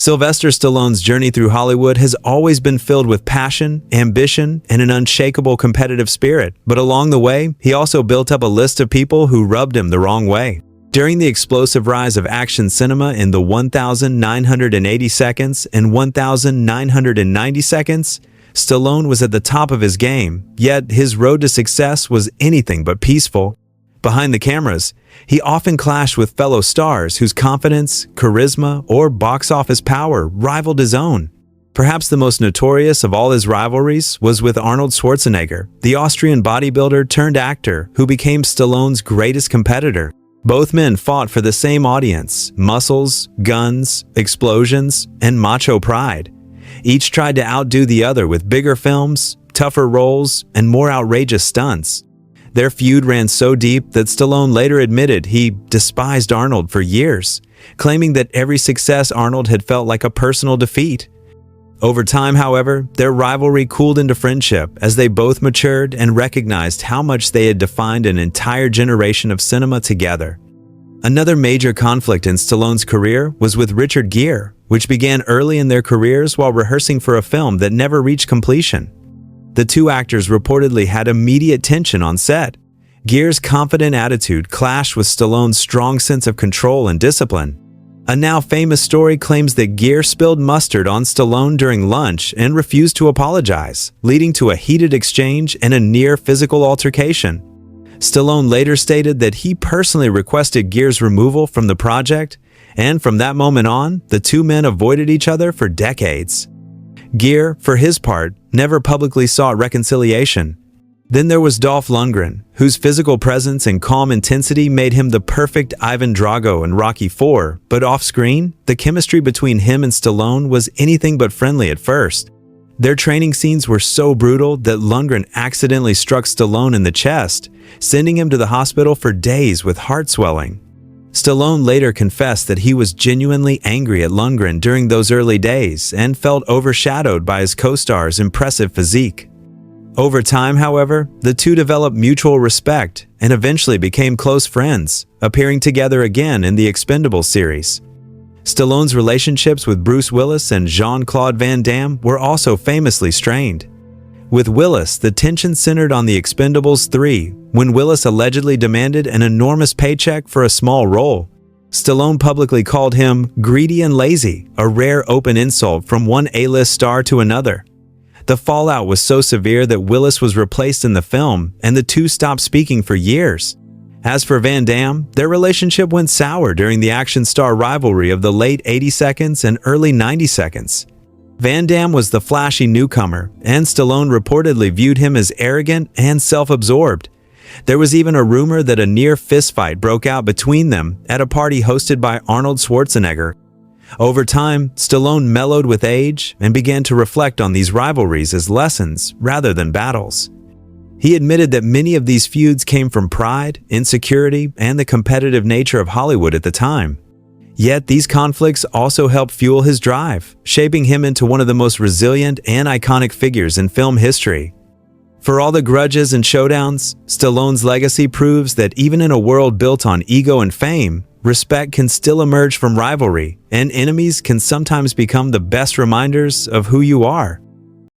Sylvester Stallone's journey through Hollywood has always been filled with passion, ambition, and an unshakable competitive spirit, but along the way, he also built up a list of people who rubbed him the wrong way. During the explosive rise of action cinema in the 1980 seconds and 1990 seconds, Stallone was at the top of his game, yet his road to success was anything but peaceful. Behind the cameras, he often clashed with fellow stars whose confidence, charisma, or box office power rivaled his own. Perhaps the most notorious of all his rivalries was with Arnold Schwarzenegger, the Austrian bodybuilder turned actor who became Stallone's greatest competitor. Both men fought for the same audience: muscles, guns, explosions, and macho pride. Each tried to outdo the other with bigger films, tougher roles, and more outrageous stunts. Their feud ran so deep that Stallone later admitted he despised Arnold for years, claiming that every success Arnold had felt like a personal defeat. Over time, however, their rivalry cooled into friendship as they both matured and recognized how much they had defined an entire generation of cinema together. Another major conflict in Stallone's career was with Richard Gere, which began early in their careers while rehearsing for a film that never reached completion. The two actors reportedly had immediate tension on set. Gere's confident attitude clashed with Stallone's strong sense of control and discipline. A now famous story claims that Gere spilled mustard on Stallone during lunch and refused to apologize, leading to a heated exchange and a near physical altercation. Stallone later stated that he personally requested Gere's removal from the project, and from that moment on, the two men avoided each other for decades. Gere, for his part, never publicly sought reconciliation. Then there was Dolph Lundgren, whose physical presence and calm intensity made him the perfect Ivan Drago in Rocky IV, but off-screen, the chemistry between him and Stallone was anything but friendly at first. Their training scenes were so brutal that Lundgren accidentally struck Stallone in the chest, sending him to the hospital for days with heart swelling. Stallone later confessed that he was genuinely angry at Lundgren during those early days and felt overshadowed by his co-star's impressive physique. Over time, however, the two developed mutual respect and eventually became close friends, appearing together again in the Expendables series. Stallone's relationships with Bruce Willis and Jean-Claude Van Damme were also famously strained. With Willis, the tension centered on the Expendables 3, when Willis allegedly demanded an enormous paycheck for a small role. Stallone publicly called him greedy and lazy, a rare open insult from one A-list star to another. The fallout was so severe that Willis was replaced in the film, and the two stopped speaking for years. As for Van Damme, their relationship went sour during the action star rivalry of the late 80 seconds and early 90 seconds. Van Damme was the flashy newcomer, and Stallone reportedly viewed him as arrogant and self-absorbed. There was even a rumor that a near fistfight broke out between them at a party hosted by Arnold Schwarzenegger. Over time, Stallone mellowed with age and began to reflect on these rivalries as lessons rather than battles. He admitted that many of these feuds came from pride, insecurity, and the competitive nature of Hollywood at the time. Yet these conflicts also helped fuel his drive, shaping him into one of the most resilient and iconic figures in film history. For all the grudges and showdowns, Stallone's legacy proves that even in a world built on ego and fame, respect can still emerge from rivalry, and enemies can sometimes become the best reminders of who you are.